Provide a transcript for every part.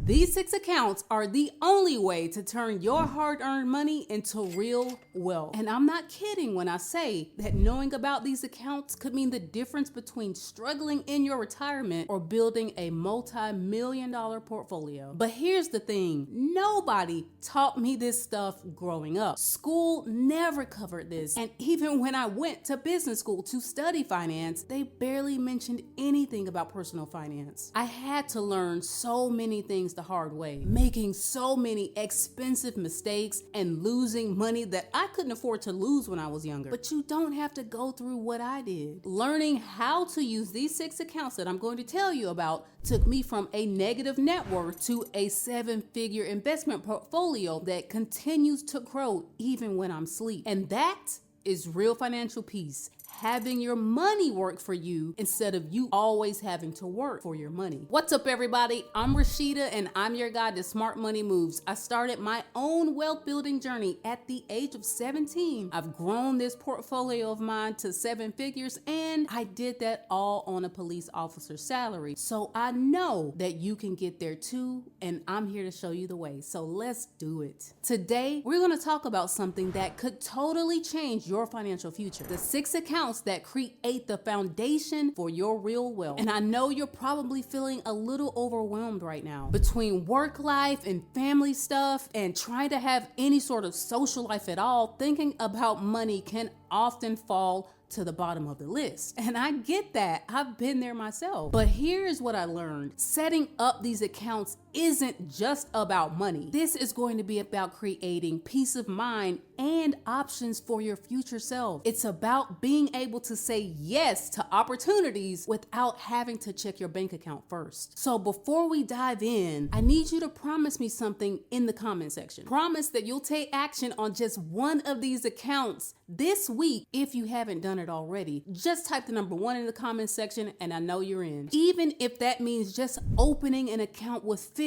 These 6 accounts are the only way to turn your hard-earned money into real wealth. And I'm not kidding when I say that knowing about these accounts could mean the difference between struggling in your retirement or building a multi-million-dollar portfolio. But here's the thing, nobody taught me this stuff growing up. School never covered this. And even when I went to business school to study finance, they barely mentioned anything about personal finance. I had to learn so many things the hard way, making so many expensive mistakes and losing money that I couldn't afford to lose when I was younger. But you don't have to go through what I did. Learning how to use these 6 accounts that I'm going to tell you about took me from a negative net worth to a 7-figure investment portfolio that continues to grow even when I'm asleep. And that is real financial peace. Having your money work for you instead of you always having to work for your money. What's up, everybody? I'm Rashida and I'm your guide to smart money moves. I started my own wealth building journey at the age of 17. I've grown this portfolio of mine to 7 figures, and I did that all on a police officer's salary. So I know that you can get there too, and I'm here to show you the way. So let's do it. Today, we're going to talk about something that could totally change your financial future. The 6 accounts that create the foundation for your real wealth. And I know you're probably feeling a little overwhelmed right now between work life and family stuff and trying to have any sort of social life at all. Thinking about money can often fall to the bottom of the list. And I get that. I've been there myself. But here's what I learned. Setting up these accounts isn't just about money. This is going to be about creating peace of mind and options for your future self. It's about being able to say yes to opportunities without having to check your bank account first. So before we dive in, I need you to promise me something in the comment section. Promise that you'll take action on just one of these accounts this week if you haven't done it already. Just type the number 1 in the comment section and I know you're in. Even if that means just opening an account with $50.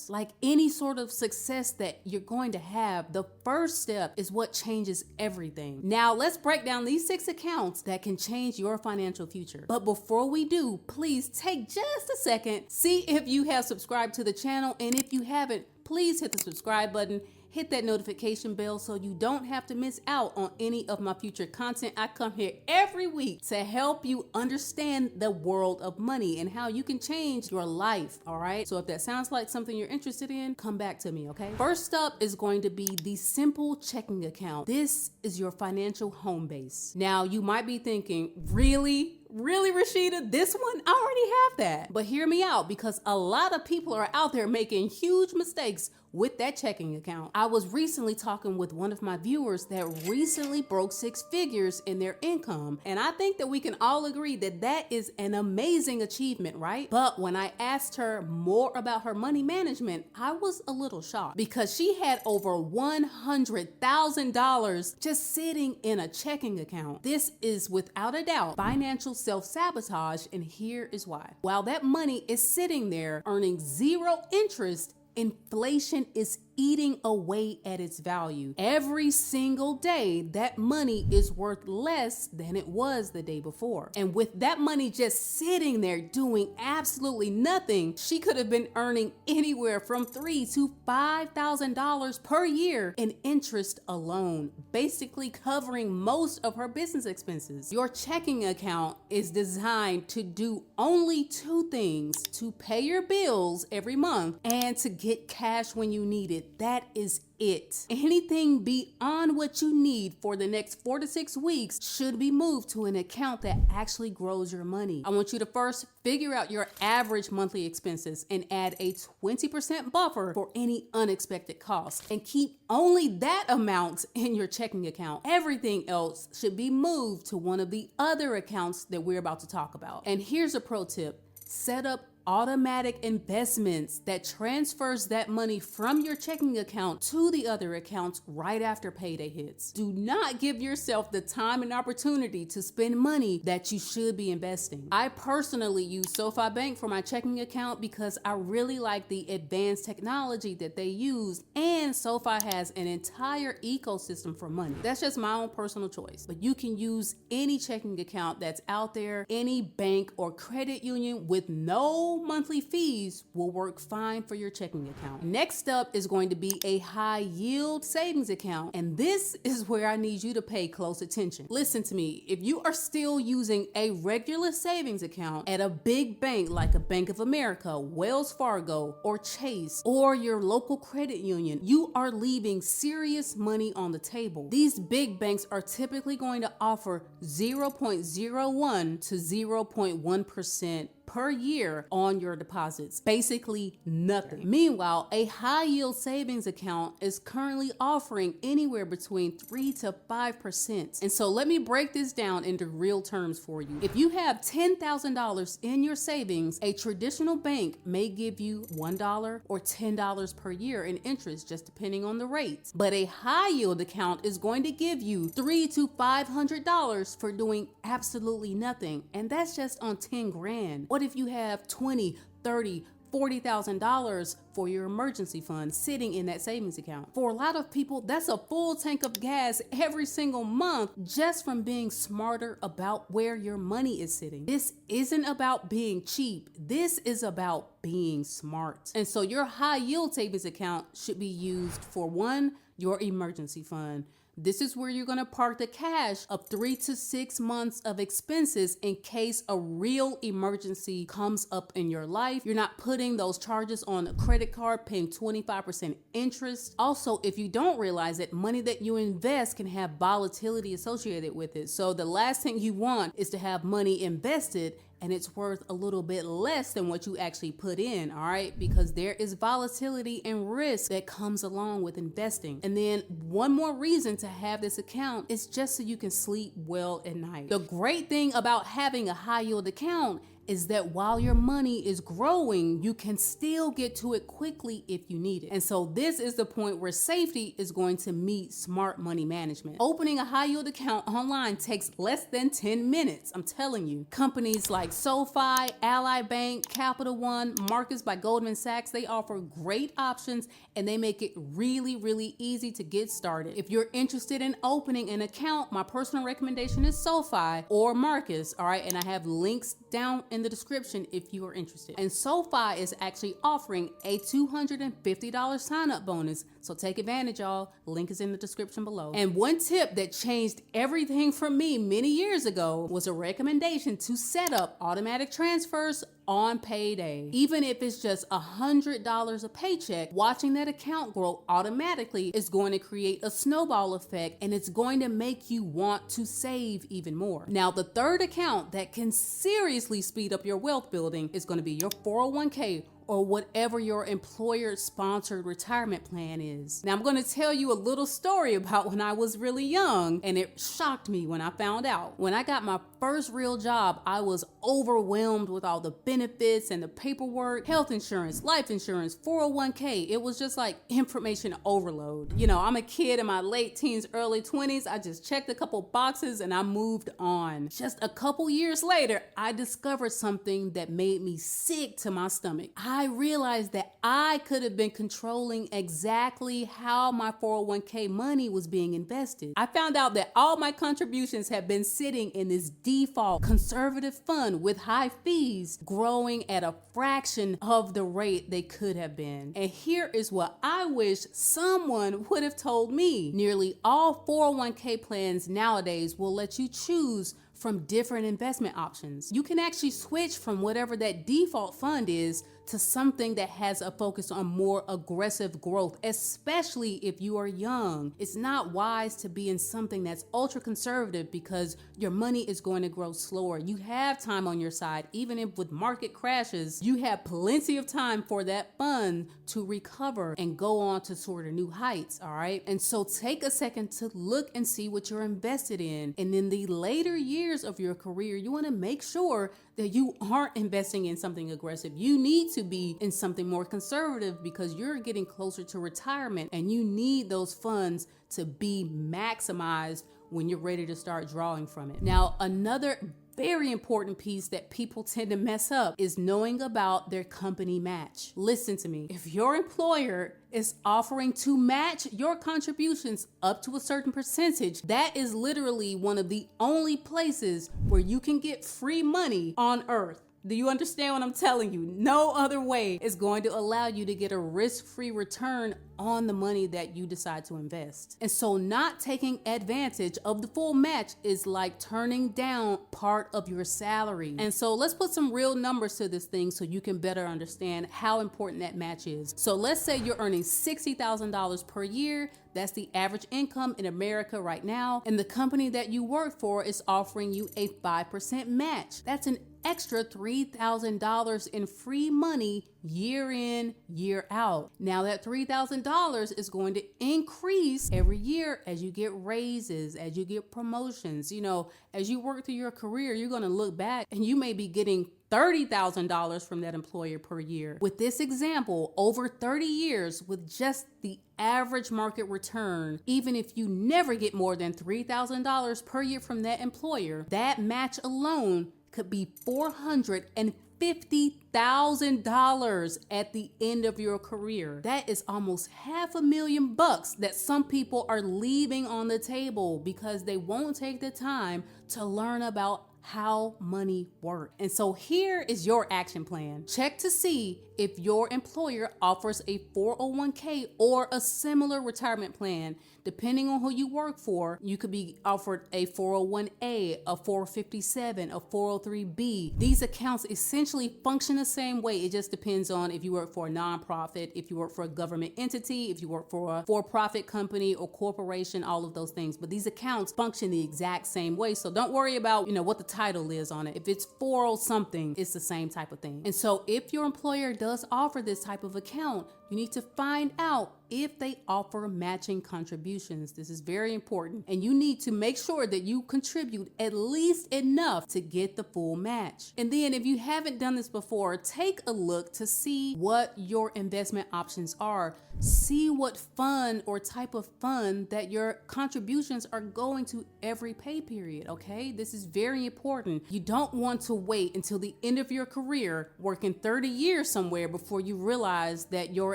Like any sort of success that you're going to have, the first step is what changes everything. Now let's break down these 6 accounts that can change your financial future. But before we do, please take just a second, see if you have subscribed to the channel, and if you haven't, please hit the subscribe button. Hit that notification bell so you don't have to miss out on any of my future content. I come here every week to help you understand the world of money and how you can change your life, all right? So if that sounds like something you're interested in, come back to me, okay? First up is going to be the simple checking account. This is your financial home base. Now, you might be thinking, really, Rashida, this one? I already have that. But hear me out, because a lot of people are out there making huge mistakes with that checking account. I was recently talking with one of my viewers that recently broke 6 figures in their income. And I think that we can all agree that that is an amazing achievement, right? But when I asked her more about her money management, I was a little shocked because she had over $100,000 just sitting in a checking account. This is without a doubt financial self-sabotage, and here is why. While that money is sitting there earning 0 interest, inflation is eating away at its value. Every single day, that money is worth less than it was the day before. And with that money just sitting there doing absolutely nothing, she could have been earning anywhere from $3,000 to $5,000 per year in interest alone, basically covering most of her business expenses. Your checking account is designed to do only 2 things: to pay your bills every month and to get cash when you need it. That is it. Anything beyond what you need for the next 4 to 6 weeks should be moved to an account that actually grows your money. I want you to first figure out your average monthly expenses and add a 20% buffer for any unexpected costs, and keep only that amount in your checking account. Everything else should be moved to one of the other accounts that we're about to talk about. And here's a pro tip: set up automatic investments that transfers that money from your checking account to the other accounts right after payday hits. Do not give yourself the time and opportunity to spend money that you should be investing. I personally use SoFi Bank for my checking account because I really like the advanced technology that they use, and SoFi has an entire ecosystem for money. That's just my own personal choice, but you can use any checking account that's out there, any bank or credit union with no low monthly fees will work fine for your checking account. Next up is going to be a high yield savings account. And this is where I need you to pay close attention. Listen to me. If you are still using a regular savings account at a big bank like a Bank of America, Wells Fargo, or Chase, or your local credit union, you are leaving serious money on the table. These big banks are typically going to offer 0.01 to 0.1% per year on your deposits. Basically nothing. Meanwhile, a high yield savings account is currently offering anywhere between 3 to 5%. And so let me break this down into real terms for you. If you have $10,000 in your savings, a traditional bank may give you $1 or $10 per year in interest, just depending on the rates. But a high yield account is going to give you $300 to $500 for doing absolutely nothing. And that's just on 10 grand. What if you have $20, $30, $40,000 for your emergency fund sitting in that savings account? For a lot of people, that's a full tank of gas every single month just from being smarter about where your money is sitting. This isn't about being cheap. This is about being smart. And so your high yield savings account should be used for one, your emergency fund. This is where you're going to park the cash of 3 to 6 months of expenses in case a real emergency comes up in your life. You're not putting those charges on a credit card, paying 25% interest. Also, if you don't realize it, money that you invest can have volatility associated with it. So the last thing you want is to have money invested and it's worth a little bit less than what you actually put in, all right? Because there is volatility and risk that comes along with investing. And then one more reason to have this account is just so you can sleep well at night. The great thing about having a high yield account is that while your money is growing, you can still get to it quickly if you need it. And so this is the point where safety is going to meet smart money management. Opening a high yield account online takes less than 10 minutes. I'm telling you. Companies like SoFi, Ally Bank, Capital One, Marcus by Goldman Sachs, they offer great options and they make it really, really easy to get started. If you're interested in opening an account, my personal recommendation is SoFi or Marcus, all right? And I have links down in the description if you are interested. And SoFi is actually offering a $250 sign-up bonus. So take advantage, y'all. Link is in the description below. And one tip that changed everything for me many years ago was a recommendation to set up automatic transfers on payday. Even if it's just $100 a paycheck, watching that account grow automatically is going to create a snowball effect and it's going to make you want to save even more. Now, the third account that can seriously speed up your wealth building is going to be your 401k or whatever your employer-sponsored retirement plan is. Now, I'm gonna tell you a little story about when I was really young, and it shocked me when I found out. When I got my first real job, I was overwhelmed with all the benefits and the paperwork, health insurance, life insurance, 401k. It was just like information overload. You know, I'm a kid in my late teens, early 20s. I just checked a couple boxes and I moved on. Just a couple years later, I discovered something that made me sick to my stomach. I realized that I could have been controlling exactly how my 401k money was being invested. I found out that all my contributions have been sitting in this default conservative fund with high fees, growing at a fraction of the rate they could have been. And here is what I wish someone would have told me. Nearly all 401k plans nowadays will let you choose from different investment options. You can actually switch from whatever that default fund is to something that has a focus on more aggressive growth, especially if you are young. It's not wise to be in something that's ultra conservative because your money is going to grow slower. You have time on your side. Even if with market crashes, you have plenty of time for that fund to recover and go on to sort of new heights, all right? And so take a second to look and see what you're invested in. And in the later years of your career, you want to make sure that you aren't investing in something aggressive. You need to be in something more conservative because you're getting closer to retirement and you need those funds to be maximized when you're ready to start drawing from it. Now, another very important piece that people tend to mess up is knowing about their company match. Listen to me. If your employer is offering to match your contributions up to a certain percentage, that is literally one of the only places where you can get free money on earth. Do you understand what I'm telling you? No other way is going to allow you to get a risk-free return on the money that you decide to invest. And so not taking advantage of the full match is like turning down part of your salary. And so let's put some real numbers to this thing so you can better understand how important that match is. So let's say you're earning $60,000 per year. That's the average income in America right now. And the company that you work for is offering you a 5% match. That's an extra $3,000 in free money year in, year out. Now that $3,000 is going to increase every year as you get raises, as you get promotions. You know, as you work through your career, you're going to look back and you may be getting $30,000 from that employer per year. With this example, over 30 years with just the average market return, even if you never get more than $3,000 per year from that employer, that match alone could be $450,000 at the end of your career. That is almost $500,000 that some people are leaving on the table because they won't take the time to learn about how money works. And so here is your action plan. Check to see if your employer offers a 401k or a similar retirement plan. Depending on who you work for, you could be offered a 401a, a 457, a 403b. These accounts essentially function the same way. It just depends on if you work for a nonprofit, if you work for a government entity, if you work for a for-profit company or corporation, all of those things. But these accounts function the exact same way. So don't worry about, what the title is on it. If it's 40 something, it's the same type of thing. And so if your employer does offer this type of account, you need to find out if they offer matching contributions. This is very important. And you need to make sure that you contribute at least enough to get the full match. And then if you haven't done this before, take a look to see what your investment options are. See what fund or type of fund that your contributions are going to every pay period, okay? This is very important. You don't want to wait until the end of your career working 30 years somewhere before you realize that your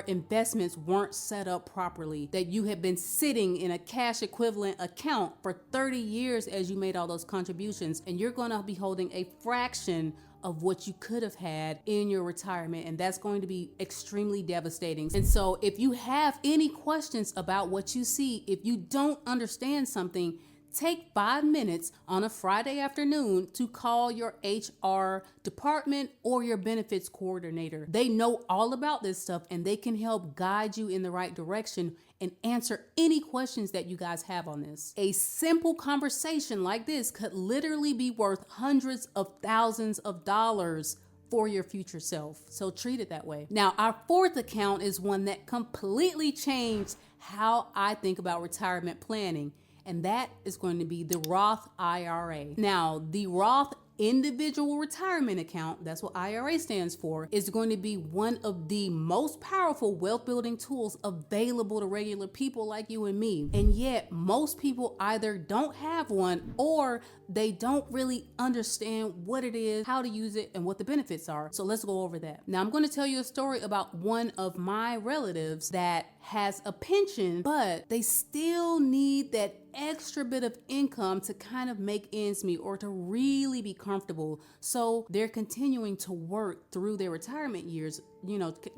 investments weren't set up properly, that you have been sitting in a cash equivalent account for 30 years as you made all those contributions, and you're going to be holding a fraction of what you could have had in your retirement, and that's going to be extremely devastating. And so if you have any questions about what you see, if you don't understand something, take 5 minutes on a Friday afternoon to call your HR department or your benefits coordinator. They know all about this stuff and they can help guide you in the right direction and answer any questions that you guys have on this. A simple conversation like this could literally be worth hundreds of thousands of dollars for your future self. So treat it that way. Now, our fourth account is one that completely changed how I think about retirement planning. And that is going to be the Roth IRA. Now, the Roth individual retirement account, that's what IRA stands for, is going to be one of the most powerful wealth building tools available to regular people like you and me. And yet most people either don't have one or they don't really understand what it is, how to use it, and what the benefits are. So let's go over that. Now I'm going to tell you a story about one of my relatives that has a pension, but they still need that extra bit of income to kind of make ends meet or to really be comfortable. So they're continuing to work through their retirement years,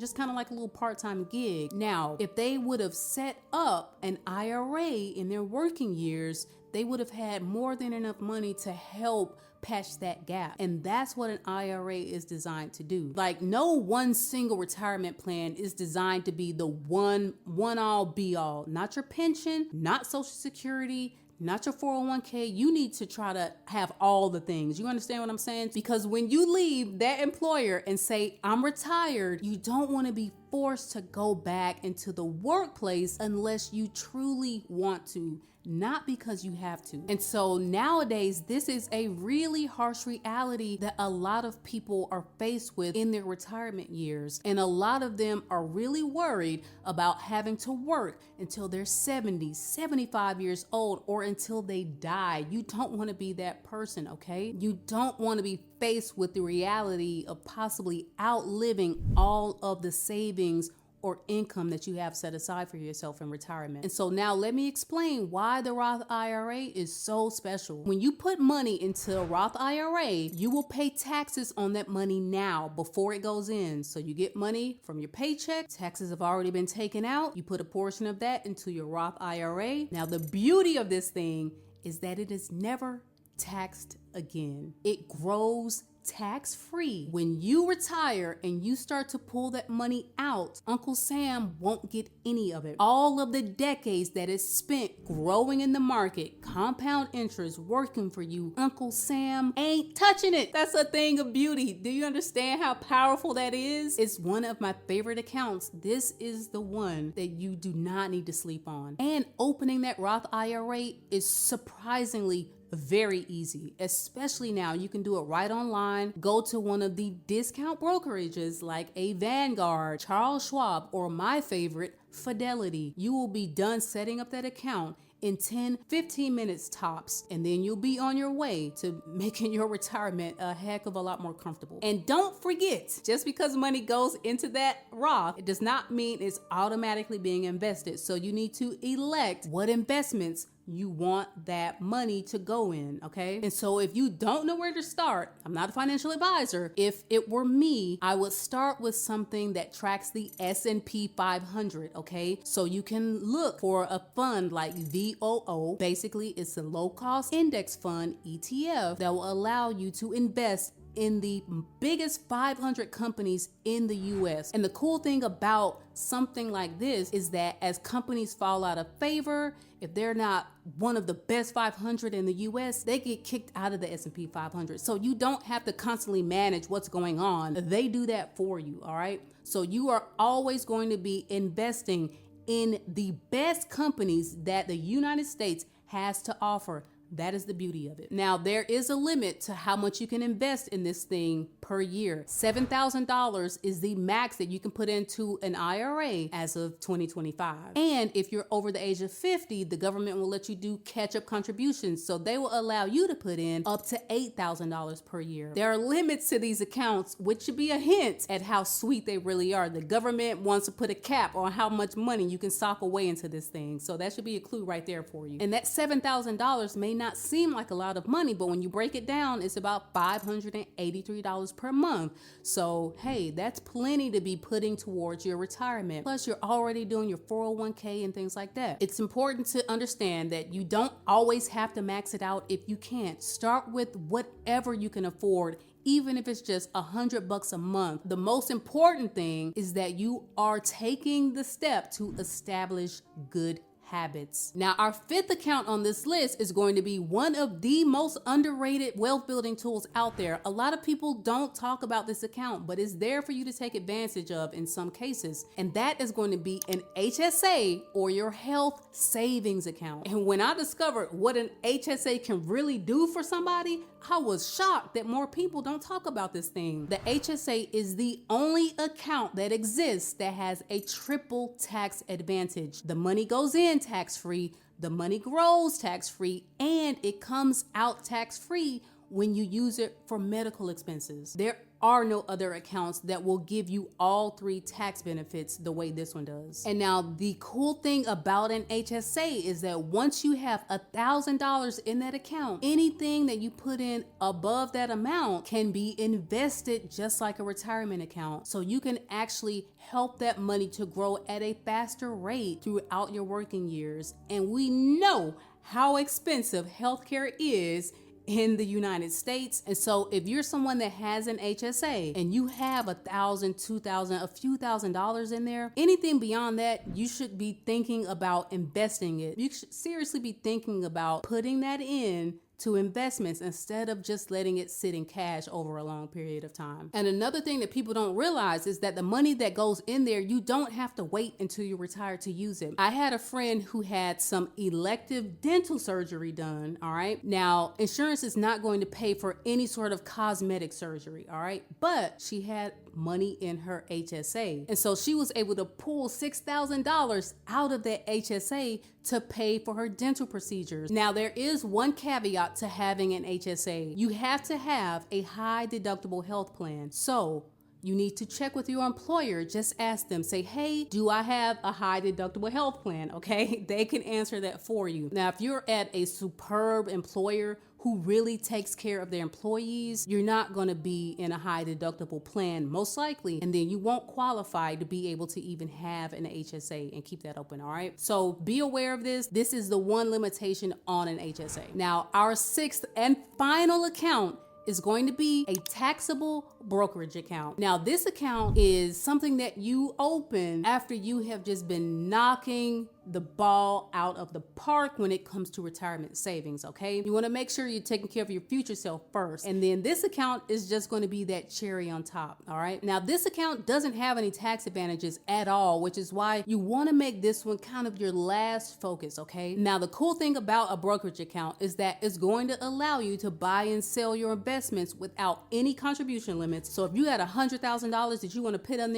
just kind of like a little part-time gig. Now, if they would have set up an IRA in their working years, they would have had more than enough money to help patch that gap. And that's what an IRA is designed to do. Like, no one single retirement plan is designed to be the one all be all. Not your pension, not Social Security, not your 401k. You need to try to have all the things. You understand what I'm saying? Because when you leave that employer and say, I'm retired, you don't want to be forced to go back into the workplace unless you truly want to, not because you have to. And so nowadays, this is a really harsh reality that a lot of people are faced with in their retirement years. And a lot of them are really worried about having to work until they're 70, 75 years old, or until they die. You don't want to be that person, okay? You don't want to be faced with the reality of possibly outliving all of the savings or income that you have set aside for yourself in retirement. And so now let me explain why the Roth IRA is so special. When you put money into a Roth IRA, you will pay taxes on that money now before it goes in. So you get money from your paycheck, taxes have already been taken out, you put a portion of that into your Roth IRA. Now the beauty of this thing is that it is never taxed again. It grows tax-free. When you retire and you start to pull that money out, Uncle Sam won't get any of it. All of the decades that is spent growing in the market, compound interest working for you, Uncle Sam ain't touching it. That's a thing of beauty. Do you understand how powerful that is? It's one of my favorite accounts. This is the one that you do not need to sleep on. And opening that Roth IRA is surprisingly very easy, especially now. You can do it right online. Go to one of the discount brokerages like a Vanguard, Charles Schwab, or my favorite, Fidelity. You will be done setting up that account in 10-15 minutes tops, and then you'll be on your way to making your retirement a heck of a lot more comfortable. And don't forget, just because money goes into that Roth, it does not mean it's automatically being invested. So you need to elect what investments you want that money to go in, okay? And so if you don't know where to start, I'm not a financial advisor. If it were me, I would start with something that tracks the S&P 500, okay? So you can look for a fund like VOO. Basically, it's a low-cost index fund, ETF, that will allow you to invest in the biggest 500 companies in the US. And the cool thing about something like this is that as companies fall out of favor, if they're not one of the best 500 in the US, they get kicked out of the S&P 500. So you don't have to constantly manage what's going on. They do that for you, all right? So you are always going to be investing in the best companies that the United States has to offer. That is the beauty of it. Now, there is a limit to how much you can invest in this thing per year. $7,000 is the max that you can put into an IRA as of 2025. And if you're over the age of 50, the government will let you do catch-up contributions. So they will allow you to put in up to $8,000 per year. There are limits to these accounts, which should be a hint at how sweet they really are. The government wants to put a cap on how much money you can sock away into this thing. So that should be a clue right there for you. And that $7,000 may not seem like a lot of money, but when you break it down, it's about $583 per month. So, hey, that's plenty to be putting towards your retirement. Plus, you're already doing your 401k and things like that. It's important to understand that you don't always have to max it out if you can't. Start with whatever you can afford, even if it's just $100 a month. The most important thing is that you are taking the step to establish good habits. Now, our fifth account on this list is going to be one of the most underrated wealth building tools out there. A lot of people don't talk about this account, but it's there for you to take advantage of in some cases. And that is going to be an HSA, or your health savings account. And when I discovered what an HSA can really do for somebody, I was shocked that more people don't talk about this thing. The HSA is the only account that exists that has a triple tax advantage. The money goes in tax-free, the money grows tax-free, and it comes out tax-free when you use it for medical expenses. There are no other accounts that will give you all three tax benefits the way this one does. And now the cool thing about an HSA is that once you have $1,000 in that account, anything that you put in above that amount can be invested just like a retirement account. So you can actually help that money to grow at a faster rate throughout your working years. And we know how expensive healthcare is in the United States. And so if you're someone that has an HSA and you have $1,000, $2,000, a few $1,000s in there, anything beyond that, you should be thinking about investing it. You should seriously be thinking about putting that in to investments instead of just letting it sit in cash over a long period of time. And another thing that people don't realize is that the money that goes in there, you don't have to wait until you retire to use it. I had a friend who had some elective dental surgery done, all right? Now, insurance is not going to pay for any sort of cosmetic surgery, all right? But she had money in her HSA. And so she was able to pull $6,000 out of that HSA to pay for her dental procedures. Now, there is one caveat to having an HSA. You have to have a high deductible health plan. So You need to check with your employer. Just ask them, say, hey, do I have a high deductible health plan? Okay, they can answer that for you. Now, if you're at a superb employer who really takes care of their employees, you're not going to be in a high deductible plan, most likely, and then you won't qualify to be able to even have an HSA and keep that open, all right? So be aware of this. This is the one limitation on an HSA. Now, our sixth and final account is going to be a taxable brokerage account. Now, this account is something that you open after you have just been knocking the ball out of the park when it comes to retirement savings, okay? You wanna make sure you're taking care of your future self first. And then this account is just gonna be that cherry on top, all right? Now, this account doesn't have any tax advantages at all, which is why you wanna make this one kind of your last focus, okay? Now, the cool thing about a brokerage account is that it's going to allow you to buy and sell your investments without any contribution limits. So if you had $100,000 that you wanna put in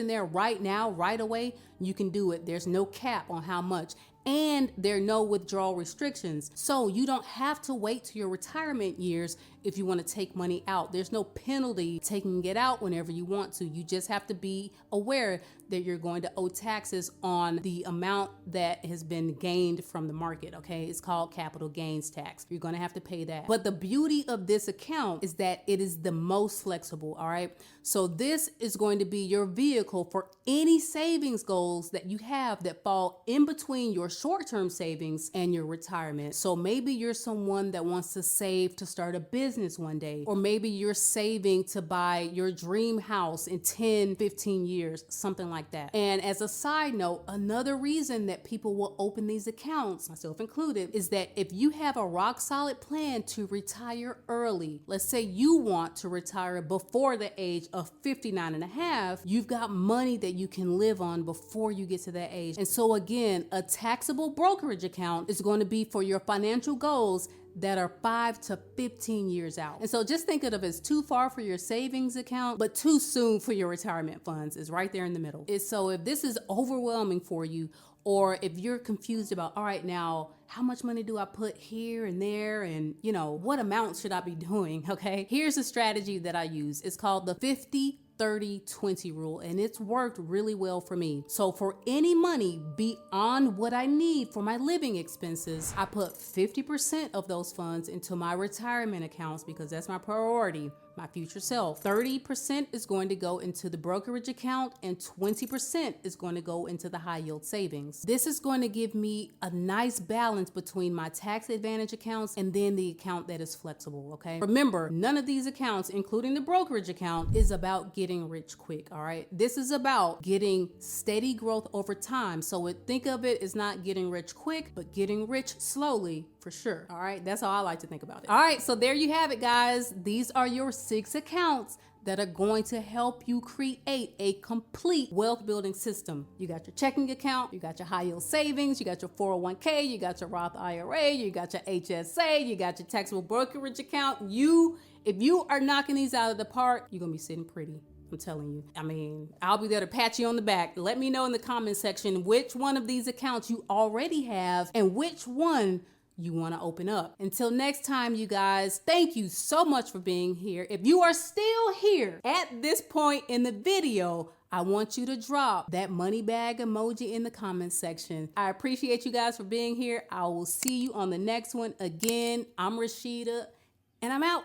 there right now, right away, you can do it. There's no cap on how much, and there are no withdrawal restrictions. So you don't have to wait to your retirement years if you want to take money out. There's no penalty taking it out whenever you want to. You just have to be aware that you're going to owe taxes on the amount that has been gained from the market, okay? It's called capital gains tax. You're going to have to pay that. But the beauty of this account is that it is the most flexible, all right? So this is going to be your vehicle for any savings goals that you have that fall in between your short-term savings and your retirement. So maybe you're someone that wants to save to start a business one day, or maybe you're saving to buy your dream house in 10, 15 years, something like that. And as a side note, another reason that people will open these accounts, myself included, is that if you have a rock solid plan to retire early, let's say you want to retire before the age of 59 and a half, you've got money that you can live on before you get to that age. And so again, a taxable brokerage account is going to be for your financial goals that are 5 to 15 years out. And so just think of it as too far for your savings account, but too soon for your retirement funds. Is right there in the middle. So if this is overwhelming for you, or if you're confused about, all right, now, how much money do I put here and there? And what amount should I be doing? Okay, here's a strategy that I use. It's called the 50-30-20 rule, and it's worked really well for me. So for any money beyond what I need for my living expenses, I put 50% of those funds into my retirement accounts because that's my priority, my future self. 30% is going to go into the brokerage account, and 20% is going to go into the high yield savings. This is going to give me a nice balance between my tax advantage accounts and then the account that is flexible, okay? Remember, none of these accounts, including the brokerage account, is about getting rich quick, all right? This is about getting steady growth over time. So think of it as not getting rich quick, but getting rich slowly for sure, all right? That's how I like to think about it. All right, so there you have it, guys. These are your 6 accounts that are going to help you create a complete wealth building system. You got your checking account, you got your high yield savings, you got your 401k, you got your Roth IRA, you got your HSA, you got your taxable brokerage account. If you are knocking these out of the park, you're gonna be sitting pretty. I'm telling you. I mean, I'll be there to pat you on the back. Let me know in the comment section which one of these accounts you already have and which one you want to open up. Until next time, you guys, thank you so much for being here. If you are still here at this point in the video, I want you to drop that money bag emoji in the comments section. I appreciate you guys for being here. I will see you on the next one. Again, I'm Rashida, and I'm out.